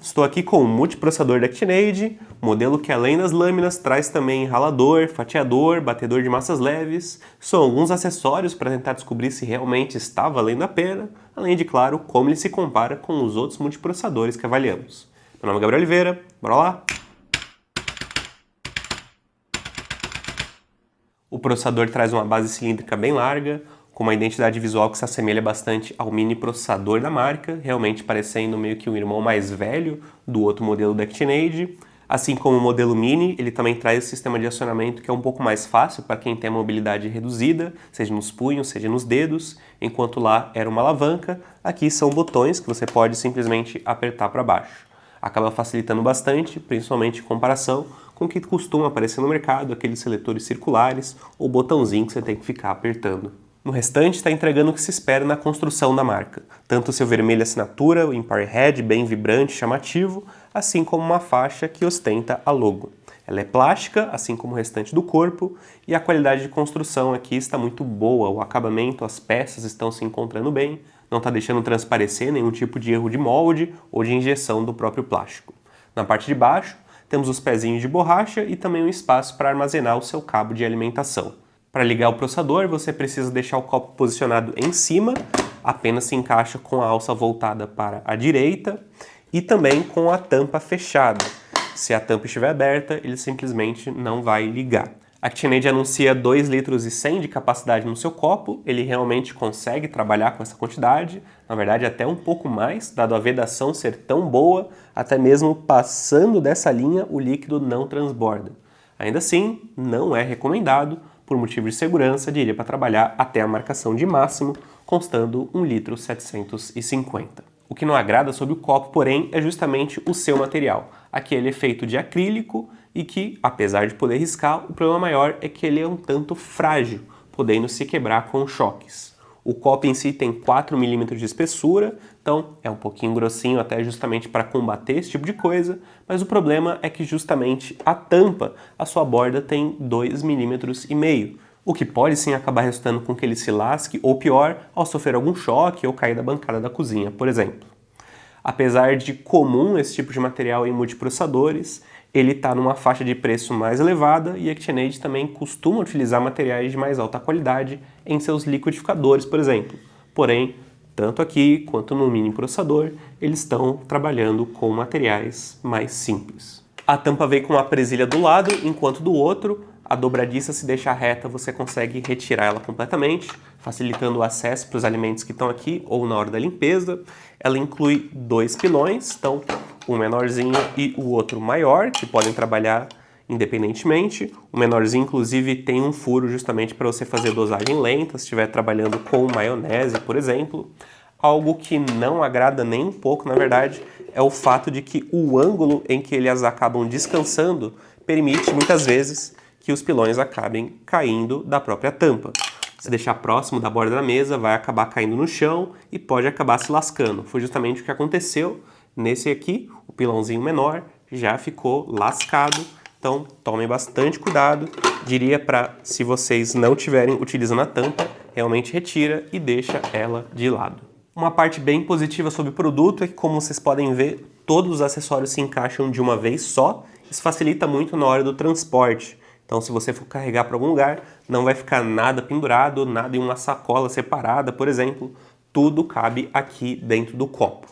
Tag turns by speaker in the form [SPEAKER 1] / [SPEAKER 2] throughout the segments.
[SPEAKER 1] Estou aqui com o multiprocessador da ActionAid, modelo que além das lâminas traz também ralador, fatiador, batedor de massas leves. São alguns acessórios para tentar descobrir se realmente está valendo a pena, além de, claro, como ele se compara com os outros multiprocessadores que avaliamos. Meu nome é Gabriel Oliveira, bora lá? O processador traz uma base cilíndrica bem larga, com uma identidade visual que se assemelha bastante ao mini processador da marca, realmente parecendo meio que um irmão mais velho do outro modelo da ActionAid. Assim como o modelo Mini, ele também traz esse sistema de acionamento que é um pouco mais fácil para quem tem a mobilidade reduzida, seja nos punhos, seja nos dedos, enquanto lá era uma alavanca, aqui são botões que você pode simplesmente apertar para baixo. Acaba facilitando bastante, principalmente em comparação com o que costuma aparecer no mercado, aqueles seletores circulares ou botãozinho que você tem que ficar apertando. No restante, está entregando o que se espera na construção da marca, tanto o seu vermelho assinatura, o Empire Head bem vibrante e chamativo, assim como uma faixa que ostenta a logo. Ela é plástica, assim como o restante do corpo, e a qualidade de construção aqui está muito boa, o acabamento, as peças estão se encontrando bem, não está deixando transparecer nenhum tipo de erro de molde ou de injeção do próprio plástico. Na parte de baixo, temos os pezinhos de borracha e também um espaço para armazenar o seu cabo de alimentação. Para ligar o processador, você precisa deixar o copo posicionado em cima, apenas se encaixa com a alça voltada para a direita e também com a tampa fechada. Se a tampa estiver aberta, ele simplesmente não vai ligar. A ActionAid anuncia 2,1 litros de capacidade no seu copo, ele realmente consegue trabalhar com essa quantidade, na verdade até um pouco mais, dado a vedação ser tão boa, até mesmo passando dessa linha o líquido não transborda. Ainda assim, não é recomendado, por motivo de segurança, diria para trabalhar até a marcação de máximo, constando 1,750 litros. O que não agrada sobre o copo, porém, é justamente o seu material. Aqui ele é feito de acrílico e que, apesar de poder riscar, o problema maior é que ele é um tanto frágil, podendo se quebrar com choques. O copo em si tem 4 milímetros de espessura, então é um pouquinho grossinho até justamente para combater esse tipo de coisa, mas o problema é que justamente a tampa, a sua borda tem 2,5 milímetros, o que pode sim acabar resultando com que ele se lasque ou pior, ao sofrer algum choque ou cair da bancada da cozinha, por exemplo. Apesar de comum esse tipo de material em multiprocessadores, ele está numa faixa de preço mais elevada e a ActionAid também costuma utilizar materiais de mais alta qualidade em seus liquidificadores, por exemplo. Porém, tanto aqui quanto no mini processador, eles estão trabalhando com materiais mais simples. A tampa vem com uma presilha do lado, enquanto do outro, a dobradiça, se deixar reta, você consegue retirar ela completamente, facilitando o acesso para os alimentos que estão aqui ou na hora da limpeza. Ela inclui 2 pilões, então um menorzinho e o outro maior, que podem trabalhar independentemente. O menorzinho, inclusive, tem um furo justamente para você fazer dosagem lenta, se estiver trabalhando com maionese, por exemplo. Algo que não agrada nem um pouco, na verdade, é o fato de que o ângulo em que eles acabam descansando permite, muitas vezes, que os pilões acabem caindo da própria tampa. Se deixar próximo da borda da mesa, vai acabar caindo no chão e pode acabar se lascando. Foi justamente o que aconteceu nesse aqui, o pilãozinho menor já ficou lascado, então tomem bastante cuidado. Diria para, se vocês não estiverem utilizando a tampa, realmente retira e deixa ela de lado. Uma parte bem positiva sobre o produto é que, como vocês podem ver, todos os acessórios se encaixam de uma vez só. Isso facilita muito na hora do transporte. Então, se você for carregar para algum lugar, não vai ficar nada pendurado, nada em uma sacola separada, por exemplo. Tudo cabe aqui dentro do copo.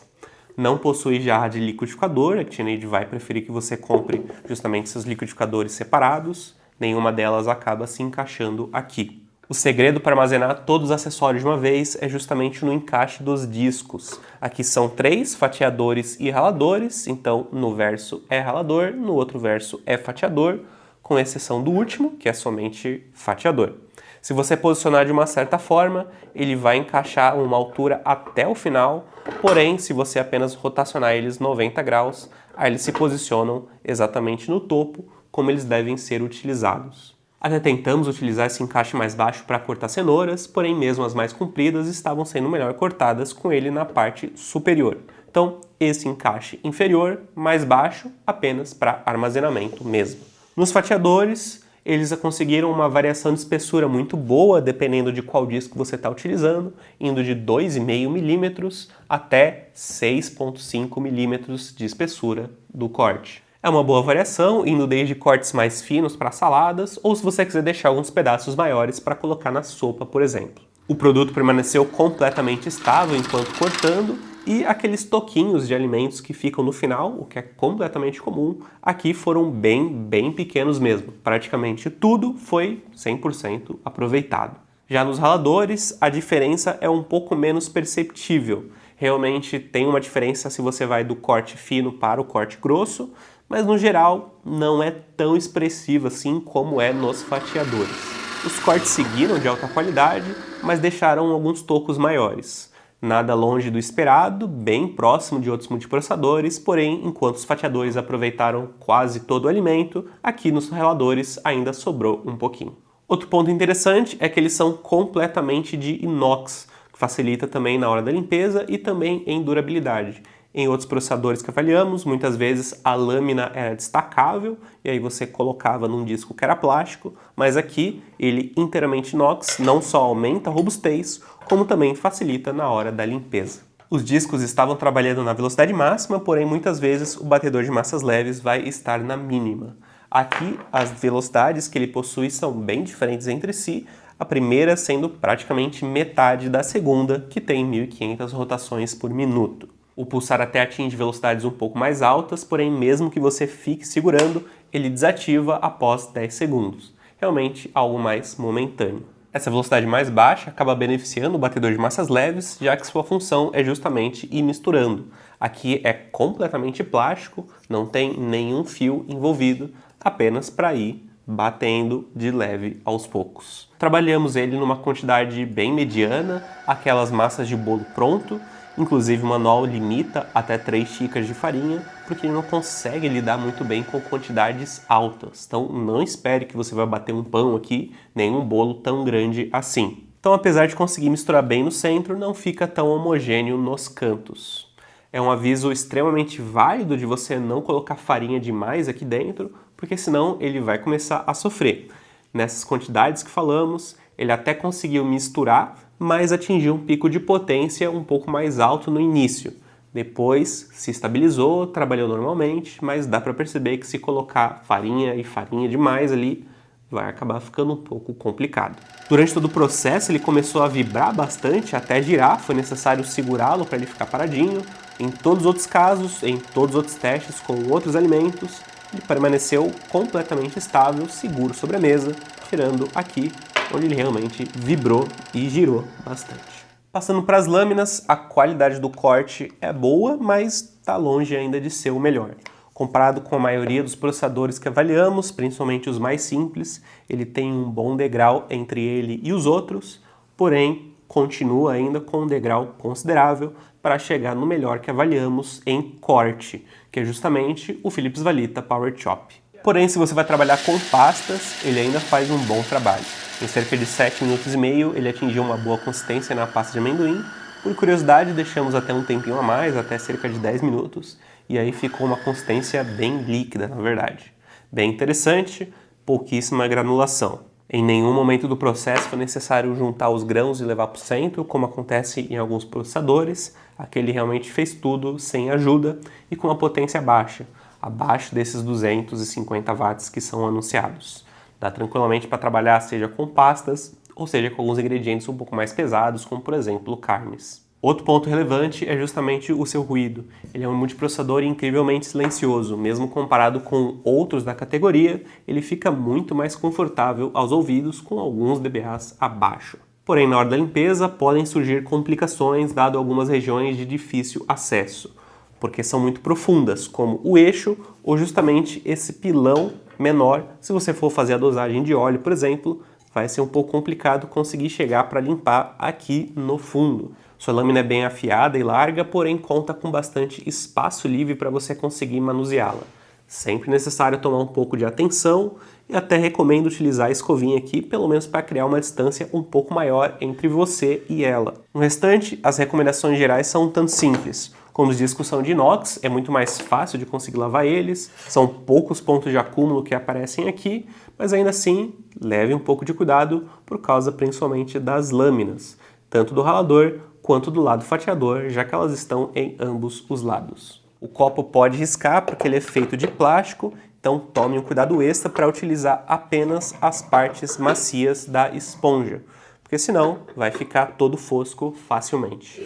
[SPEAKER 1] Não possui jarra de liquidificador, a ActionAid vai preferir que você compre justamente seus liquidificadores separados. Nenhuma delas acaba se encaixando aqui. O segredo para armazenar todos os acessórios de uma vez é justamente no encaixe dos discos. Aqui são 3 fatiadores e raladores, então no verso é ralador, no outro verso é fatiador, com exceção do último, que é somente fatiador. Se você posicionar de uma certa forma, ele vai encaixar uma altura até o final, porém, se você apenas rotacionar eles 90 graus, aí eles se posicionam exatamente no topo, como eles devem ser utilizados. Até tentamos utilizar esse encaixe mais baixo para cortar cenouras, porém mesmo as mais compridas estavam sendo melhor cortadas com ele na parte superior. Então, esse encaixe inferior, mais baixo, apenas para armazenamento mesmo. Nos fatiadores, eles conseguiram uma variação de espessura muito boa, dependendo de qual disco você está utilizando, indo de 2,5 milímetros até 6,5 milímetros de espessura do corte. É uma boa variação, indo desde cortes mais finos para saladas, ou se você quiser deixar alguns pedaços maiores para colocar na sopa, por exemplo. O produto permaneceu completamente estável enquanto cortando, e aqueles toquinhos de alimentos que ficam no final, o que é completamente comum, aqui foram bem pequenos mesmo. Praticamente tudo foi 100% aproveitado. Já nos raladores, a diferença é um pouco menos perceptível. Realmente tem uma diferença se você vai do corte fino para o corte grosso, mas no geral não é tão expressiva assim como é nos fatiadores. Os cortes seguiram de alta qualidade, mas deixaram alguns tocos maiores. Nada longe do esperado, bem próximo de outros multiprocessadores, porém, enquanto os fatiadores aproveitaram quase todo o alimento, aqui nos raladores ainda sobrou um pouquinho. Outro ponto interessante é que eles são completamente de inox, que facilita também na hora da limpeza e também em durabilidade. Em outros processadores que avaliamos, muitas vezes a lâmina era destacável e aí você colocava num disco que era plástico, mas aqui ele inteiramente inox não só aumenta a robustez, como também facilita na hora da limpeza. Os discos estavam trabalhando na velocidade máxima, porém muitas vezes o batedor de massas leves vai estar na mínima. Aqui as velocidades que ele possui são bem diferentes entre si, a primeira sendo praticamente metade da segunda, que tem 1.500 rotações por minuto. O pulsar até atinge velocidades um pouco mais altas, porém mesmo que você fique segurando, ele desativa após 10 segundos. Realmente algo mais momentâneo. Essa velocidade mais baixa acaba beneficiando o batedor de massas leves, já que sua função é justamente ir misturando. Aqui é completamente plástico, não tem nenhum fio envolvido, apenas para ir batendo de leve aos poucos. Trabalhamos ele numa quantidade bem mediana, aquelas massas de bolo pronto. Inclusive o manual limita até 3 xícaras de farinha, porque ele não consegue lidar muito bem com quantidades altas. Então não espere que você vai bater um pão aqui, nem um bolo tão grande assim. Então apesar de conseguir misturar bem no centro, não fica tão homogêneo nos cantos. É um aviso extremamente válido de você não colocar farinha demais aqui dentro, porque senão ele vai começar a sofrer. Nessas quantidades que falamos, ele até conseguiu misturar, mas atingiu um pico de potência um pouco mais alto no início. Depois se estabilizou, trabalhou normalmente, mas dá para perceber que se colocar farinha e farinha demais ali, vai acabar ficando um pouco complicado. Durante todo o processo ele começou a vibrar bastante até girar, foi necessário segurá-lo para ele ficar paradinho. Em todos os outros casos, em todos os outros testes com outros alimentos, ele permaneceu completamente estável, seguro sobre a mesa, tirando aqui onde ele realmente vibrou e girou bastante. Passando para as lâminas, a qualidade do corte é boa, mas está longe ainda de ser o melhor. Comparado com a maioria dos processadores que avaliamos, principalmente os mais simples, ele tem um bom degrau entre ele e os outros, porém continua ainda com um degrau considerável para chegar no melhor que avaliamos em corte, que é justamente o Philips Valita PowerChop. Porém, se você vai trabalhar com pastas, ele ainda faz um bom trabalho. Em cerca de 7 minutos e meio, ele atingiu uma boa consistência na pasta de amendoim. Por curiosidade, deixamos até um tempinho a mais, até cerca de 10 minutos, e aí ficou uma consistência bem líquida, na verdade. Bem interessante, pouquíssima granulação. Em nenhum momento do processo foi necessário juntar os grãos e levar para o centro, como acontece em alguns processadores. Aqui ele realmente fez tudo sem ajuda e com uma potência baixa, abaixo desses 250 watts que são anunciados. Dá tranquilamente para trabalhar seja com pastas ou seja com alguns ingredientes um pouco mais pesados, como por exemplo carnes. Outro ponto relevante é justamente o seu ruído. Ele é um multiprocessador incrivelmente silencioso, mesmo comparado com outros da categoria, ele fica muito mais confortável aos ouvidos com alguns dBAs abaixo. Porém, na hora da limpeza podem surgir complicações dado algumas regiões de difícil acesso, porque são muito profundas, como o eixo ou justamente esse pilão menor. Se você for fazer a dosagem de óleo, por exemplo, vai ser um pouco complicado conseguir chegar para limpar aqui no fundo. Sua lâmina é bem afiada e larga, porém conta com bastante espaço livre para você conseguir manuseá-la. Sempre necessário tomar um pouco de atenção e até recomendo utilizar a escovinha aqui, pelo menos para criar uma distância um pouco maior entre você e ela. No restante, as recomendações gerais são um tanto simples. Como os discos são de inox, é muito mais fácil de conseguir lavar eles, são poucos pontos de acúmulo que aparecem aqui, mas ainda assim, leve um pouco de cuidado por causa principalmente das lâminas, tanto do ralador quanto do lado fatiador, já que elas estão em ambos os lados. O copo pode riscar porque ele é feito de plástico, então tome um cuidado extra para utilizar apenas as partes macias da esponja, porque senão vai ficar todo fosco facilmente.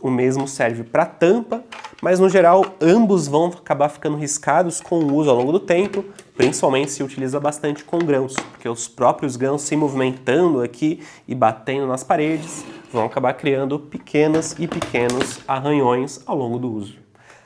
[SPEAKER 1] O mesmo serve para a tampa, mas no geral ambos vão acabar ficando riscados com o uso ao longo do tempo, principalmente se utiliza bastante com grãos, porque os próprios grãos se movimentando aqui e batendo nas paredes vão acabar criando pequenos arranhões ao longo do uso.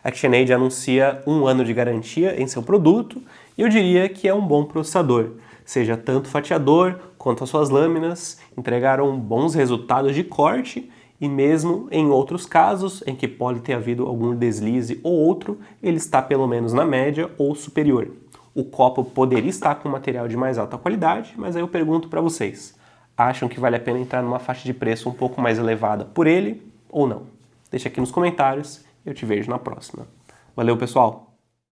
[SPEAKER 1] A ActionAid anuncia 1 ano de garantia em seu produto e eu diria que é um bom processador. Seja tanto o fatiador quanto as suas lâminas entregaram bons resultados de corte e mesmo em outros casos em que pode ter havido algum deslize ou outro, ele está pelo menos na média ou superior. O copo poderia estar com material de mais alta qualidade, mas aí eu pergunto para vocês, acham que vale a pena entrar numa faixa de preço um pouco mais elevada por ele ou não? Deixa aqui nos comentários. Eu te vejo na próxima. Valeu, pessoal!